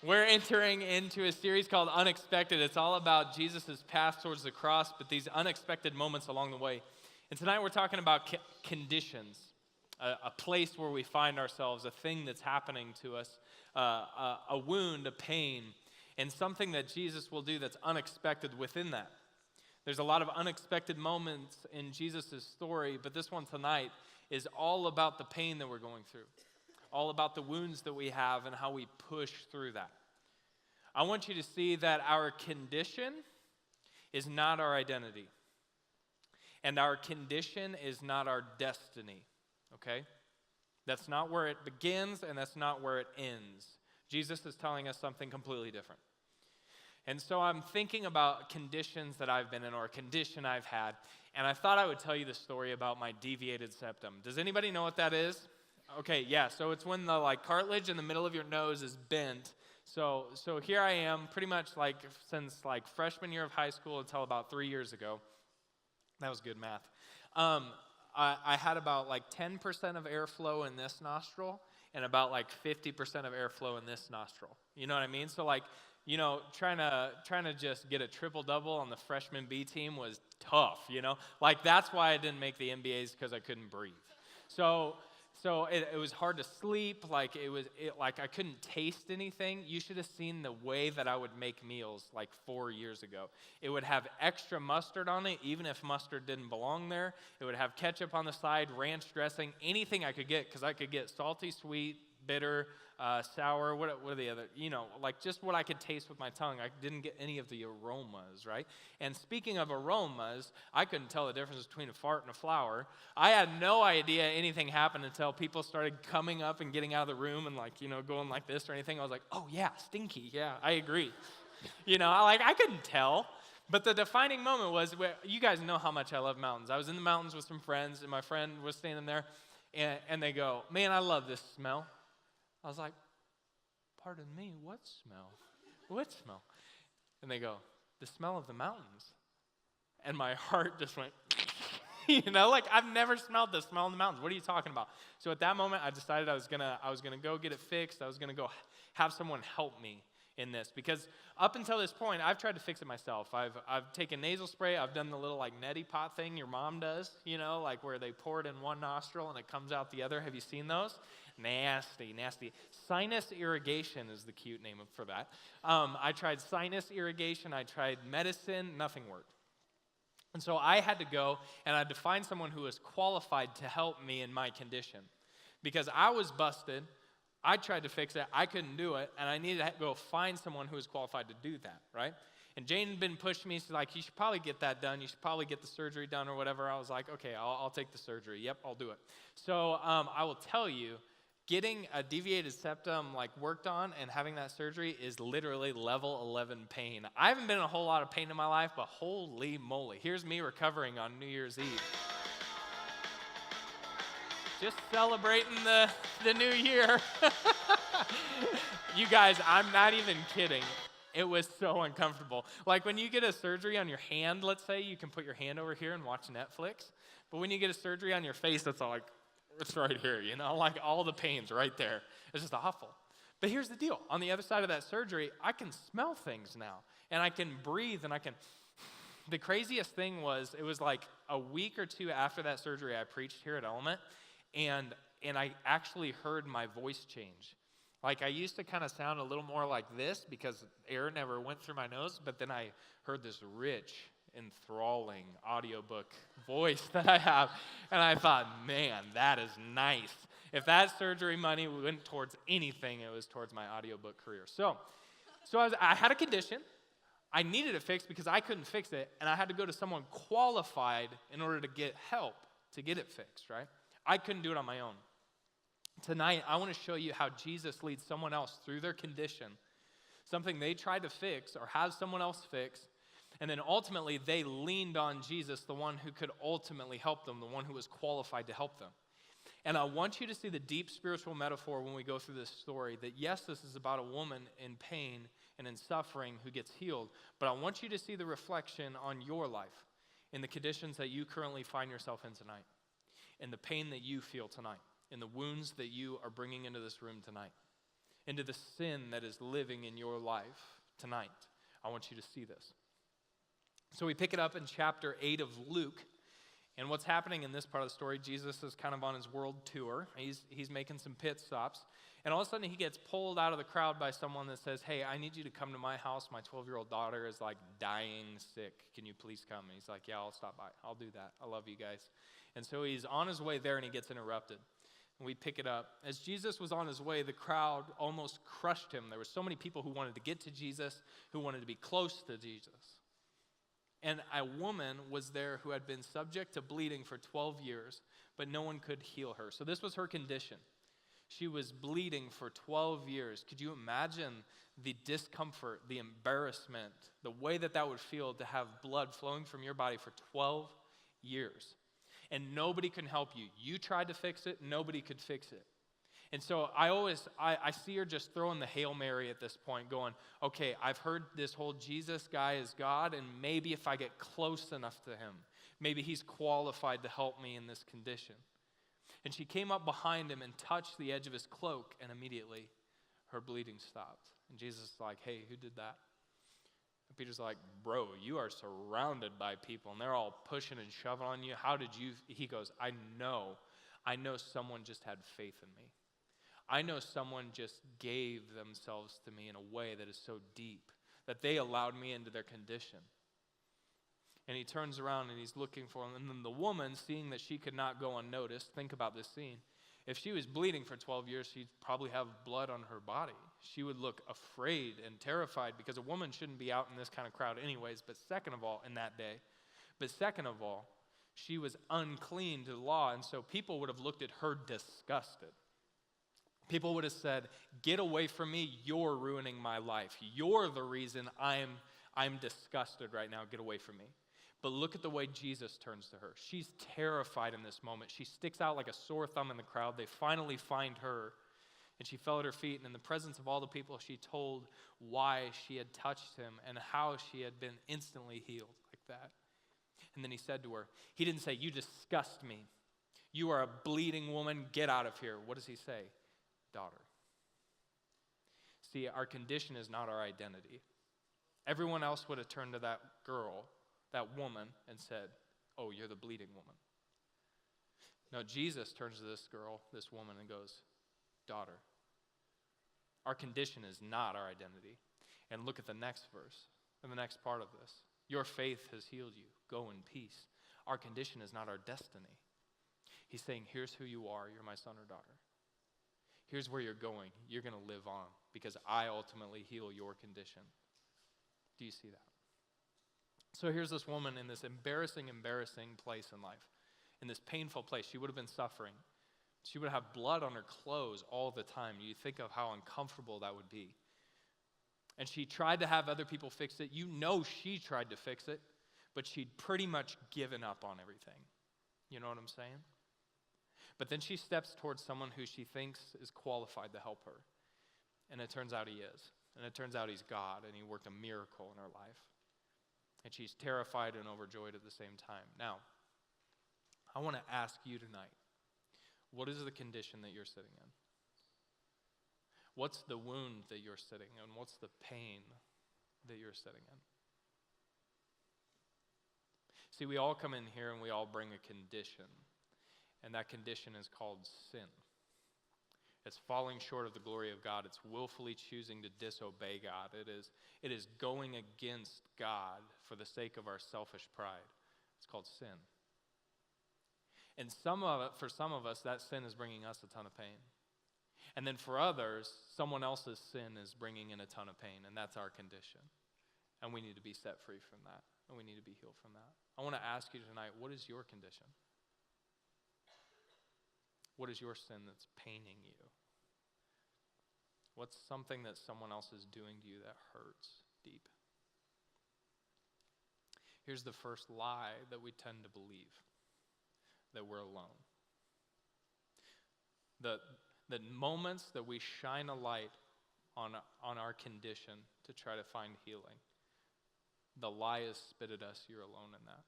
We're entering into a series called Unexpected. It's all about Jesus' path towards the cross, but these unexpected moments along the way. And tonight we're talking about conditions, a place where we find ourselves, a thing that's happening to us, a wound, a pain, and something that Jesus will do that's unexpected within that. There's a lot of unexpected moments in Jesus' story, but this one tonight is all about the pain that we're going through. All about the wounds that we have and how we push through that. I want you to see that our condition is not our identity. And our condition is not our destiny, okay? That's not where it begins and that's not where it ends. Jesus is telling us something completely different. And so I'm thinking about conditions that I've been in or a condition I've had, and I thought I would tell you the story about my deviated septum. Does anybody know what that is? Okay, yeah, so it's when the cartilage in the middle of your nose is bent. So here I am, pretty much since freshman year of high school until about 3 years ago. That was good math. I had about 10% of airflow in this nostril and about 50% of airflow in this nostril. You know what I mean? So trying to just get a triple-double on the freshman B team was tough, that's why I didn't make the NBAs, because I couldn't breathe. So it was hard to sleep, I couldn't taste anything. You should have seen the way that I would make meals 4 years ago. It would have extra mustard on it, even if mustard didn't belong there. It would have ketchup on the side, ranch dressing, anything I could get, because I could get salty, sweet, bitter, sour, what are the other, just what I could taste with my tongue. I didn't get any of the aromas, right? And speaking of aromas, I couldn't tell the difference between a fart and a flower. I had no idea anything happened until people started coming up and getting out of the room and going like this or anything. I was like, oh yeah, stinky, yeah, I agree. I couldn't tell. But the defining moment was, you guys know how much I love mountains. I was in the mountains with some friends, and my friend was standing there, and they go, man, I love this smell. I was like, pardon me, what smell? What smell? And they go, the smell of the mountains. And my heart just went, I've never smelled the smell of the mountains. What are you talking about? So at that moment, I decided I was gonna go get it fixed. I was gonna go have someone help me in this, because up until this point, I've tried to fix it myself. I've taken nasal spray. I've done the little neti pot thing your mom does, where they pour it in one nostril and it comes out the other. Have you seen those? Nasty. Sinus irrigation is the cute name for that. I tried sinus irrigation. I tried medicine. Nothing worked. And so I had to go and I had to find someone who was qualified to help me in my condition, because I was busted. I tried to fix it. I couldn't do it. And I needed to go find someone who was qualified to do that, right? And Jane had been pushing me. She's like, you should probably get that done. You should probably get the surgery done or whatever. I was like, okay, I'll take the surgery. Yep, I'll do it. So I will tell you, getting a deviated septum worked on and having that surgery is literally level 11 pain. I haven't been in a whole lot of pain in my life, but holy moly. Here's me recovering on New Year's Eve. Just celebrating the new year. You guys, I'm not even kidding. It was so uncomfortable. When you get a surgery on your hand, let's say, you can put your hand over here and watch Netflix. But when you get a surgery on your face, it's it's right here, all the pain's right there. It's just awful. But here's the deal. On the other side of that surgery, I can smell things now. And I can breathe and I can... The craziest thing was, it was a week or two after that surgery, I preached here at Element. And I actually heard my voice change. I used to kind of sound a little more like this because air never went through my nose, but then I heard this rich, enthralling audiobook voice that I have, and I thought, man, that is nice. If that surgery money went towards anything, it was towards my audiobook career. So I had a condition. I needed it fixed because I couldn't fix it, and I had to go to someone qualified in order to get help to get it fixed, right? I couldn't do it on my own. Tonight, I want to show you how Jesus leads someone else through their condition, something they tried to fix or have someone else fix, and then ultimately they leaned on Jesus, the one who could ultimately help them, the one who was qualified to help them. And I want you to see the deep spiritual metaphor when we go through this story, that yes, this is about a woman in pain and in suffering who gets healed, but I want you to see the reflection on your life in the conditions that you currently find yourself in tonight, in the pain that you feel tonight, in the wounds that you are bringing into this room tonight. into the sin that is living in your life tonight. I want you to see this. So we pick it up in chapter 8 of Luke. And what's happening in this part of the story, Jesus is kind of on his world tour. He's making some pit stops. And all of a sudden he gets pulled out of the crowd by someone that says, hey, I need you to come to my house. My 12-year-old daughter is like dying sick. Can you please come? And he's like, yeah, I'll stop by. I'll do that. I love you guys. And so he's on his way there and he gets interrupted. And we pick it up. As Jesus was on his way, the crowd almost crushed him. There were so many people who wanted to get to Jesus, who wanted to be close to Jesus. And a woman was there who had been subject to bleeding for 12 years, but no one could heal her. So this was her condition. She was bleeding for 12 years. Could you imagine the discomfort, the embarrassment, the way that would feel to have blood flowing from your body for 12 years? And nobody can help you. You tried to fix it, nobody could fix it. And so I see her just throwing the Hail Mary at this point, going, okay, I've heard this whole Jesus guy is God, and maybe if I get close enough to him, maybe he's qualified to help me in this condition. And she came up behind him and touched the edge of his cloak, and immediately her bleeding stopped. And Jesus is like, hey, who did that? And Peter's like, bro, you are surrounded by people, and they're all pushing and shoving on you. How did you? He goes, I know someone just had faith in me. I know someone just gave themselves to me in a way that is so deep that they allowed me into their condition. And he turns around and he's looking for him. And then the woman, seeing that she could not go unnoticed, think about this scene. If she was bleeding for 12 years, she'd probably have blood on her body. She would look afraid and terrified because a woman shouldn't be out in this kind of crowd anyways, but second of all, she was unclean to the law, and so people would have looked at her disgusted. People would have said, get away from me, you're ruining my life. You're the reason I'm disgusted right now, get away from me. But look at the way Jesus turns to her. She's terrified in this moment. She sticks out like a sore thumb in the crowd. They finally find her, and she fell at her feet, and in the presence of all the people, she told why she had touched him and how she had been instantly healed like that. And then he said to her, he didn't say, you disgust me. You are a bleeding woman, get out of here. What does he say? Daughter. See, our condition is not our identity. Everyone else would have turned to that girl, that woman, and said, oh, you're the bleeding woman. No, Jesus turns to this girl, this woman, and goes, daughter. Our condition is not our identity. And look at the next verse, and the next part of this. Your faith has healed you. Go in peace. Our condition is not our destiny. He's saying, here's who you are. You're my son or daughter. Here's where you're going. You're going to live on because I ultimately heal your condition. Do you see that? So here's this woman in this embarrassing place in life, in this painful place. She would have been suffering. She would have blood on her clothes all the time. You think of how uncomfortable that would be. And she tried to have other people fix it. You know she tried to fix it, but she'd pretty much given up on everything. You know what I'm saying? But then she steps towards someone who she thinks is qualified to help her. And it turns out he is. And it turns out he's God, and he worked a miracle in her life. And she's terrified and overjoyed at the same time. Now, I want to ask you tonight, what is the condition that you're sitting in? What's the wound that you're sitting in? What's the pain that you're sitting in? See, we all come in here and we all bring a condition. And that condition is called sin. It's falling short of the glory of God. It's willfully choosing to disobey God. It is going against God for the sake of our selfish pride. It's called sin. And for some of us, that sin is bringing us a ton of pain. And then for others, someone else's sin is bringing in a ton of pain, and that's our condition. And we need to be set free from that, and we need to be healed from that. I want to ask you tonight, what is your condition? What is your sin that's paining you? What's something that someone else is doing to you that hurts deep? Here's the first lie that we tend to believe, that we're alone. The moments that we shine a light on our condition to try to find healing, the lie is spit at us, you're alone in that.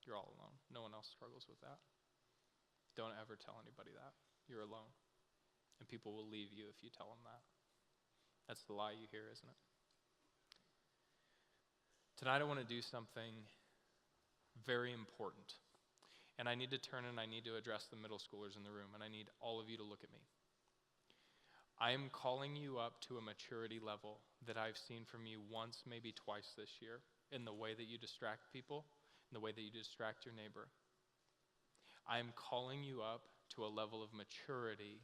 You're all alone. No one else struggles with that. Don't ever tell anybody that. You're alone. And people will leave you if you tell them that. That's the lie you hear, isn't it? Tonight I want to do something very important. And I need to turn and I need to address the middle schoolers in the room, and I need all of you to look at me. I am calling you up to a maturity level that I've seen from you once, maybe twice this year, in the way that you distract people, in the way that you distract your neighbor. I am calling you up to a level of maturity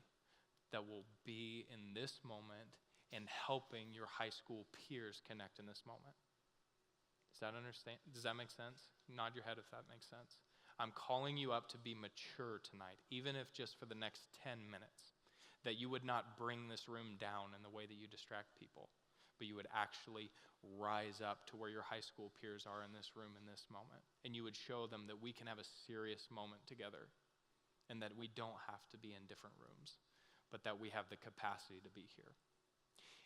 that will be in this moment and helping your high school peers connect in this moment. Does that make sense? Nod your head if that makes sense. I'm calling you up to be mature tonight, even if just for the next 10 minutes, that you would not bring this room down in the way that you distract people, but you would actually rise up to where your high school peers are in this room in this moment, and you would show them that we can have a serious moment together, and that we don't have to be in different rooms, but that we have the capacity to be here.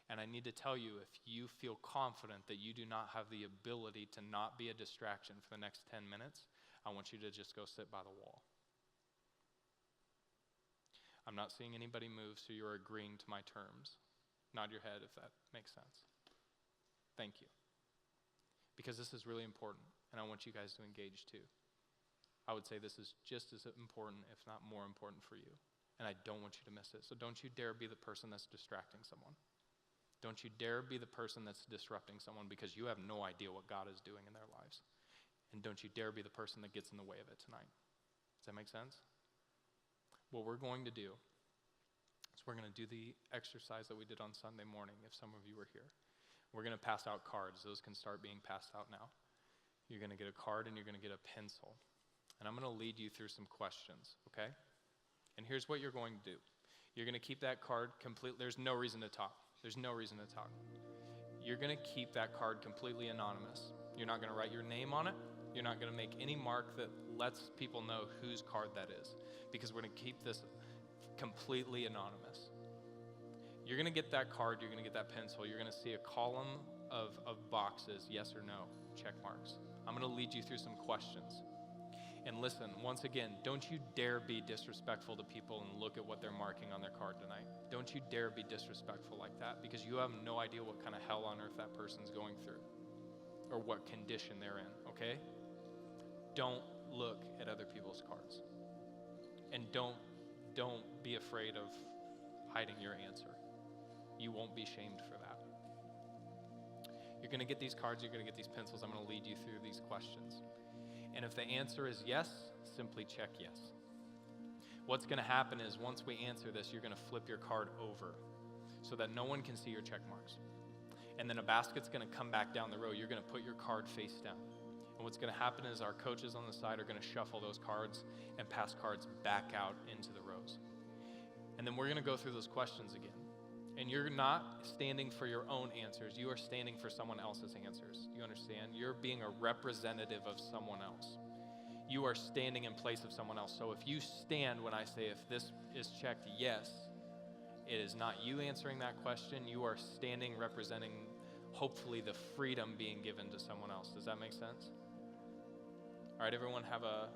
And I need to tell you, if you feel confident that you do not have the ability to not be a distraction for the next 10 minutes, I want you to just go sit by the wall. I'm not seeing anybody move, so you're agreeing to my terms. Nod your head if that makes sense. Thank you. Because this is really important, and I want you guys to engage too. I would say this is just as important, if not more important for you. And I don't want you to miss it. So don't you dare be the person that's distracting someone. Don't you dare be the person that's disrupting someone, because you have no idea what God is doing in their lives. And don't you dare be the person that gets in the way of it tonight. Does that make sense? What we're going to do is we're going to do the exercise that we did on Sunday morning, if some of you were here. We're going to pass out cards. Those can start being passed out now. You're going to get a card and you're going to get a pencil. And I'm going to lead you through some questions, okay? And here's what you're going to do. You're going to keep that card complete. There's no reason to talk. There's no reason to talk. You're going to keep that card completely anonymous. You're not going to write your name on it. You're not going to make any mark that lets people know whose card that is, because we're going to keep this completely anonymous. You're going to get that card. You're going to get that pencil. You're going to see a column of boxes, yes or no, check marks. I'm going to lead you through some questions. And listen, once again, don't you dare be disrespectful to people and look at what they're marking on their card tonight. Don't you dare be disrespectful like that, because you have no idea what kind of hell on earth that person's going through or what condition they're in, okay? Don't look at other people's cards. And don't be afraid of hiding your answer. You won't be shamed for that. You're going to get these cards, you're going to get these pencils. I'm going to lead you through these questions. And if the answer is yes, simply check yes. What's going to happen is once we answer this, you're going to flip your card over so that no one can see your check marks. And then a basket's going to come back down the row. You're going to put your card face down. And what's going to happen is our coaches on the side are going to shuffle those cards and pass cards back out into the rows. And then we're going to go through those questions again. And you're not standing for your own answers. You are standing for someone else's answers. You understand? You're being a representative of someone else. You are standing in place of someone else. So if you stand when I say if this is checked yes, it is not you answering that question. You are standing representing, hopefully, the freedom being given to someone else. Does that make sense? All right, everyone have a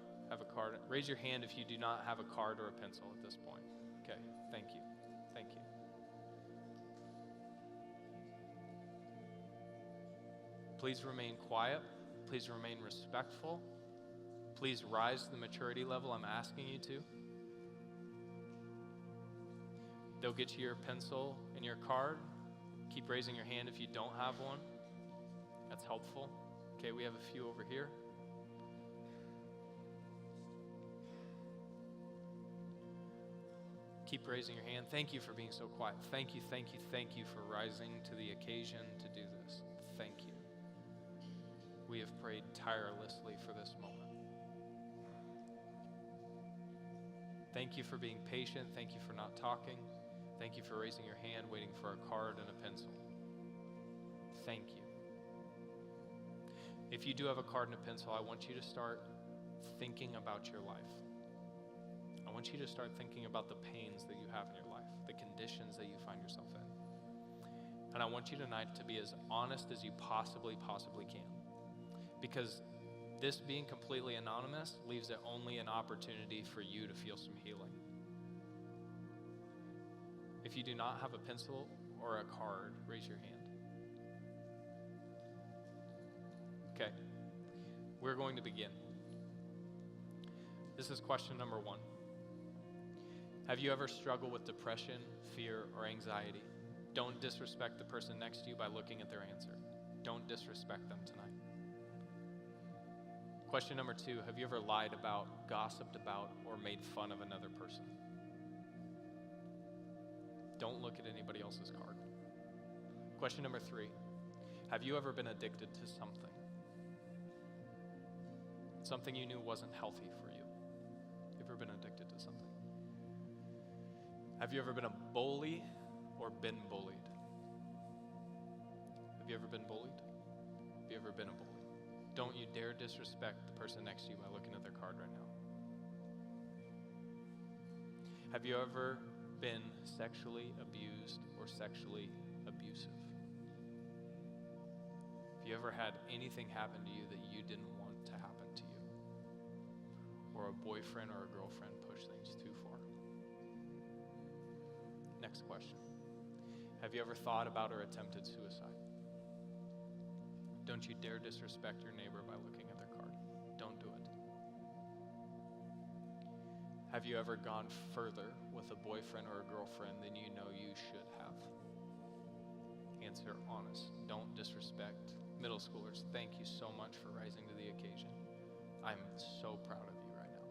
card. Raise your hand if you do not have a card or a pencil at this point. Okay, thank you. Thank you. Please remain quiet. Please remain respectful. Please rise to the maturity level I'm asking you to. They'll get you your pencil and your card. Keep raising your hand if you don't have one. That's helpful. Okay, we have a few over here. Keep raising your hand. Thank you for being so quiet. Thank you for rising to the occasion to do this. Thank you. We have prayed tirelessly for this moment. Thank you for being patient. Thank you for not talking. Thank you for raising your hand, waiting for a card and a pencil. Thank you. If you do have a card and a pencil, I want you to start thinking about your life. I want you to start thinking about the pains that you have in your life, the conditions that you find yourself in. And I want you tonight to be as honest as you possibly can. Because this being completely anonymous leaves it only an opportunity for you to feel some healing. If you do not have a pencil or a card, raise your hand. Okay, we're going to begin. This is question number 1. Have you ever struggled with depression, fear, or anxiety? Don't disrespect the person next to you by looking at their answer. Don't disrespect them tonight. Question number 2, have you ever lied about, gossiped about, or made fun of another person? Don't look at anybody else's card. Question number 3, have you ever been addicted to something? Something you knew wasn't healthy for you. You ever been addicted to something? Have you ever been a bully or been bullied? Have you ever been bullied? Have you ever been a bully? Don't you dare disrespect the person next to you by looking at their card right now. Have you ever been sexually abused or sexually abusive? Have you ever had anything happen to you that you didn't want to happen to you? Or a boyfriend or a girlfriend push things too far? Next question. Have you ever thought about or attempted suicide? Don't you dare disrespect your neighbor by looking at their card. Don't do it. Have you ever gone further with a boyfriend or a girlfriend than you know you should have? Answer honest. Don't disrespect. Middle schoolers, thank you so much for rising to the occasion. I'm so proud of you right now.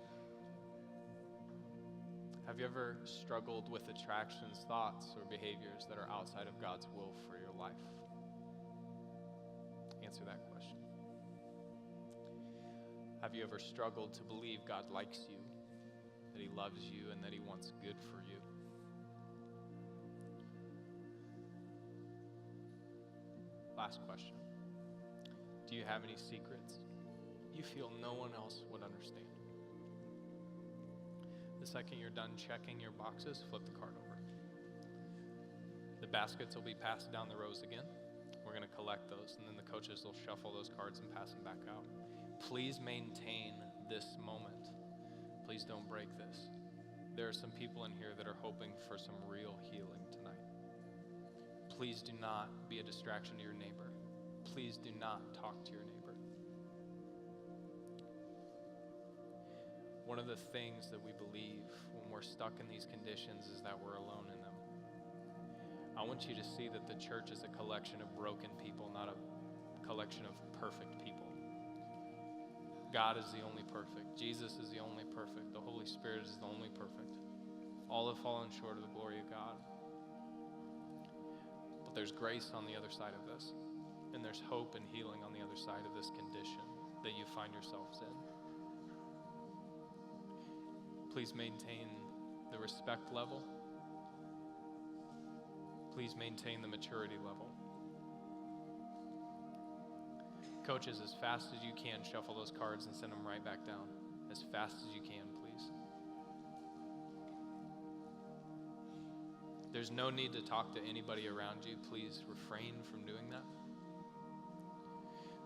Have you ever struggled with attractions, thoughts, or behaviors that are outside of God's will for your life? Answer that question. Have you ever struggled to believe God likes you, that He loves you, and that He wants good for you? Last question. Do you have any secrets you feel no one else would understand? The second you're done checking your boxes, flip the card over. The baskets will be passed down the rows again. We're going to collect those, and then the coaches will shuffle those cards and pass them back out. Please maintain this moment. Please don't break this. There are some people in here that are hoping for some real healing tonight. Please do not be a distraction to your neighbor. Please do not talk to your neighbor. One of the things that we believe when we're stuck in these conditions is that we're alone in them. I want you to see that the church is a collection of broken people, not a collection of perfect people. God is the only perfect. Jesus is the only perfect. The Holy Spirit is the only perfect. All have fallen short of the glory of God. But there's grace on the other side of this. And there's hope and healing on the other side of this condition that you find yourselves in. Please maintain the respect level. Please maintain the maturity level. Coaches, as fast as you can, shuffle those cards and send them right back down. As fast as you can, please. There's no need to talk to anybody around you. Please refrain from doing that.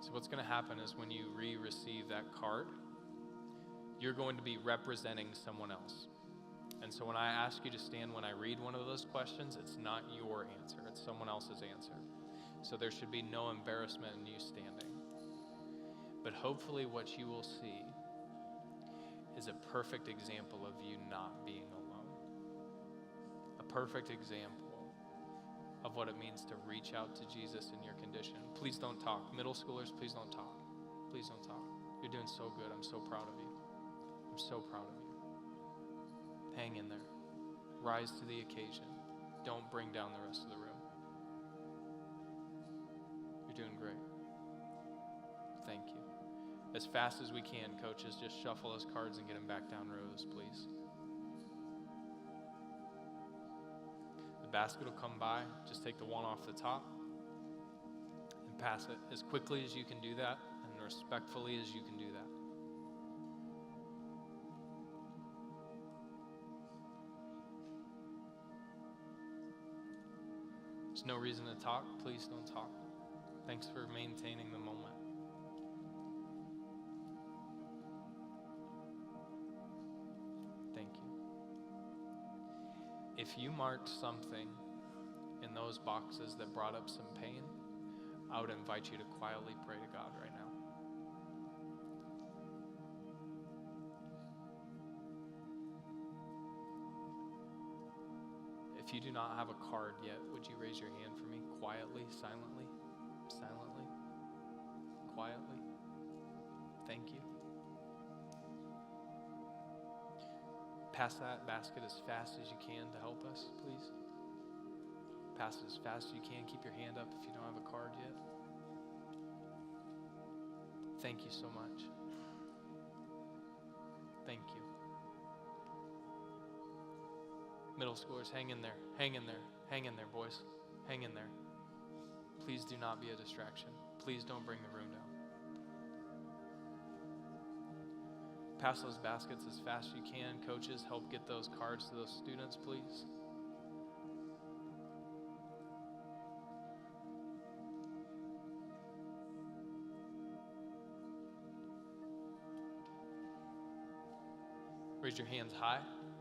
So what's going to happen is when you receive that card, you're going to be representing someone else. And so when I ask you to stand when I read one of those questions, it's not your answer, it's someone else's answer. So there should be no embarrassment in you standing. But hopefully what you will see is a perfect example of you not being alone. A perfect example of what it means to reach out to Jesus in your condition. Please don't talk. Middle schoolers, please don't talk. Please don't talk. You're doing so good. I'm so proud of you. I'm so proud of you. Hang in there. Rise to the occasion. Don't bring down the rest of the room. You're doing great. Thank you. As fast as we can, coaches, just shuffle those cards and get them back down rows, please. The basket will come by. Just take the one off the top and pass it as quickly as you can do that and respectfully as you can do that. There's no reason to talk. Please don't talk. Thanks for maintaining the moment. Thank you. if you marked something in those boxes that brought up some pain, I would invite you to quietly pray to God right now. If you do not have a card yet, would you raise your hand for me quietly, silently, quietly? Thank you. Pass that basket as fast as you can to help us, please. Pass it as fast as you can. Keep your hand up if you don't have a card yet. Thank you so much. Thank you. Middle schoolers, hang in there, hang in there, hang in there, boys. Hang in there. Please do not be a distraction. Please don't bring the room down. Pass those baskets as fast as you can. Coaches, help get those cards to those students, please. Raise your hands high.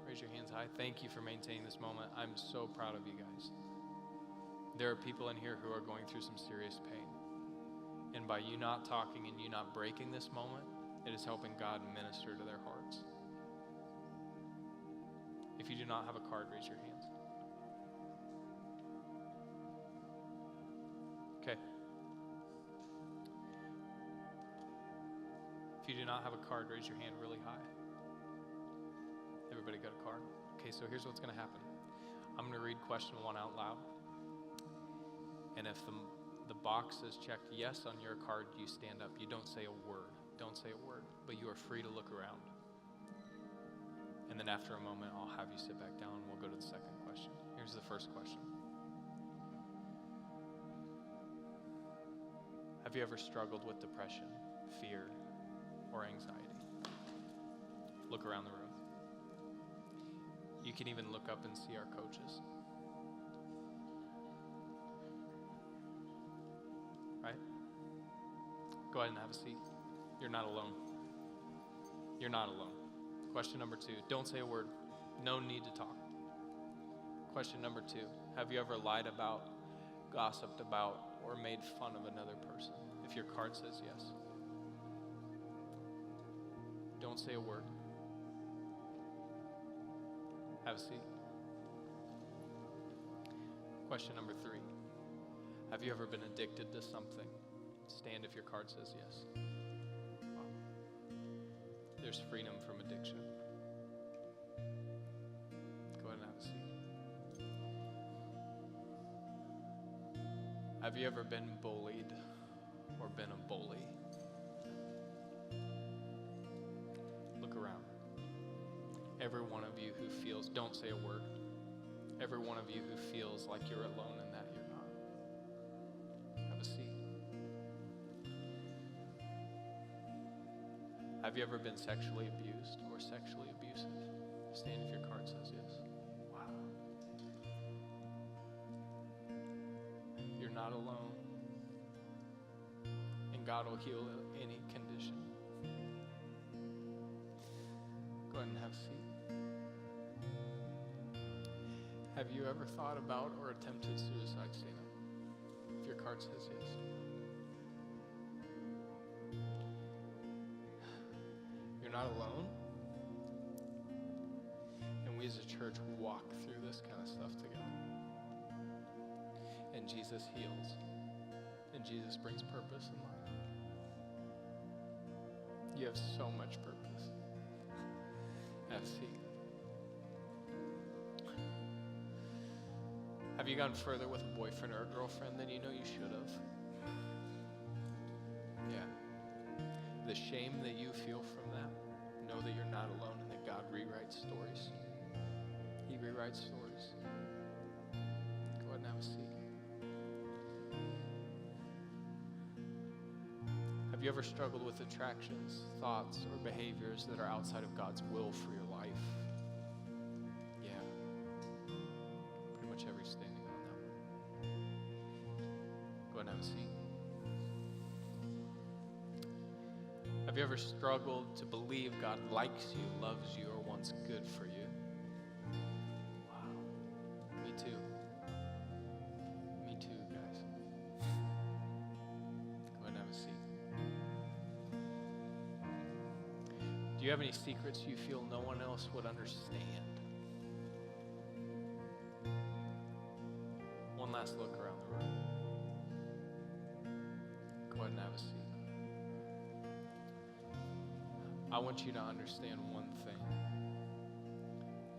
Raise your hands high. Thank you for maintaining this moment. I'm so proud of you guys. There are people in here who are going through some serious pain. And by you not talking and you not breaking this moment, it is helping God minister to their hearts. If you do not have a card, raise your hands. Okay. If you do not have a card, raise your hand really high. Everybody got a card? Okay, so here's what's going to happen. I'm going to read question 1 out loud. And if the box is checked yes on your card, you stand up. You don't say a word. Don't say a word. But you are free to look around. And then after a moment, I'll have you sit back down and we'll go to the second question. Here's the first question. Have you ever struggled with depression, fear, or anxiety? Look around the room. You can even look up and see our coaches. Right? Go ahead and have a seat. You're not alone. You're not alone. Question number 2, don't say a word. No need to talk. Question number 2, have you ever lied about, gossiped about, or made fun of another person? If your card says yes. Don't say a word. Have a seat. Question number 3. Have you ever been addicted to something? Stand if your card says yes. Wow. There's freedom from addiction. Go ahead and have a seat. Have you ever been bullied or been a bully? Look around. Every one of you who feels, don't say a word. Every one of you who feels like you're alone in that, you're not. Have a seat. Have you ever been sexually abused or sexually abusive? Stand if your card says yes. Wow. You're not alone. And God will heal any condition. Go ahead and have a seat. Have you ever thought about or attempted suicide? Stand up. If your card says yes. You're not alone. And we as a church walk through this kind of stuff together. And Jesus heals. And Jesus brings purpose in life. You have so much purpose. Have a seat. Have you gone further with a boyfriend or a girlfriend than you know you should have? Yeah. The shame that you feel from that, know that you're not alone and that God rewrites stories. He rewrites stories. Go ahead and have a seat. Have you ever struggled with attractions, thoughts, or behaviors that are outside of God's will for your life? Yeah. Pretty much every standing on that one. Go ahead and have a seat. Have you ever struggled to believe God likes you, loves you, or wants good for you? Wow. you have any secrets you feel no one else would understand? One last look around the room. Go ahead and have a seat. I want you to understand one thing.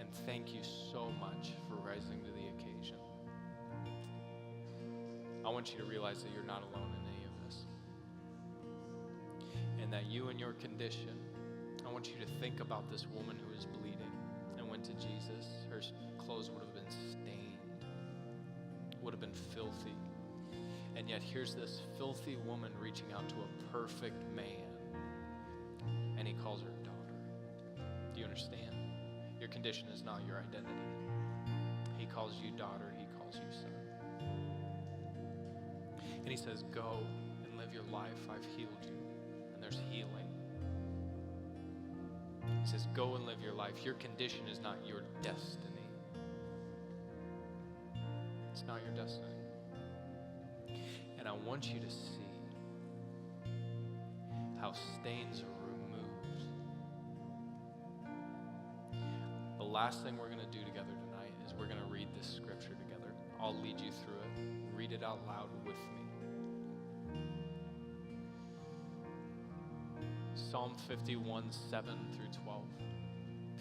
And thank you so much for rising to the occasion. I want you to realize that you're not alone in any of this. And that you and your condition, I want you to think about this woman who is bleeding and went to Jesus. Her clothes would have been stained, would have been filthy. And yet here's this filthy woman reaching out to a perfect man. And he calls her daughter. Do you understand? Your condition is not your identity. He calls you daughter. He calls you son. And he says, go and live your life. I've healed you. And there's healing. He says, go and live your life. Your condition is not your destiny. It's not your destiny. And I want you to see how stains are removed. The last thing we're going to do together tonight is we're going to read this scripture together. I'll lead you through it. Read it out loud with me. Psalm 51, 7 through 12.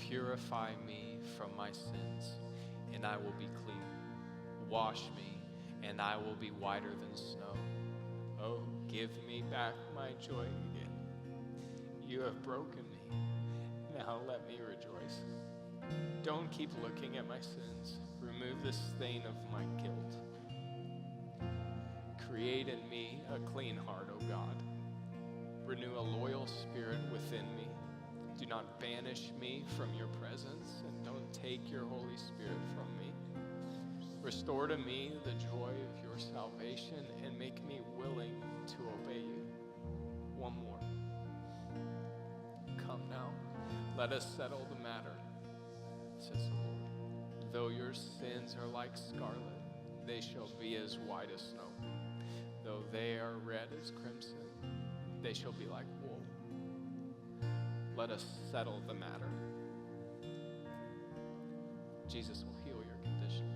Purify me from my sins, and I will be clean. Wash me, and I will be whiter than snow. Oh, give me back my joy again. You have broken me. Now let me rejoice. Don't keep looking at my sins. Remove the stain of my guilt. Create in me a clean heart, O God. Renew a loyal spirit within me. Do not banish me from your presence, and don't take your Holy Spirit from me. Restore to me the joy of your salvation and make me willing to obey you. One more. Come now, let us settle the matter, says the Lord. Though your sins are like scarlet, they shall be as white as snow. Though they are red as crimson, they shall be like wool. Let us settle the matter. Jesus will heal your condition.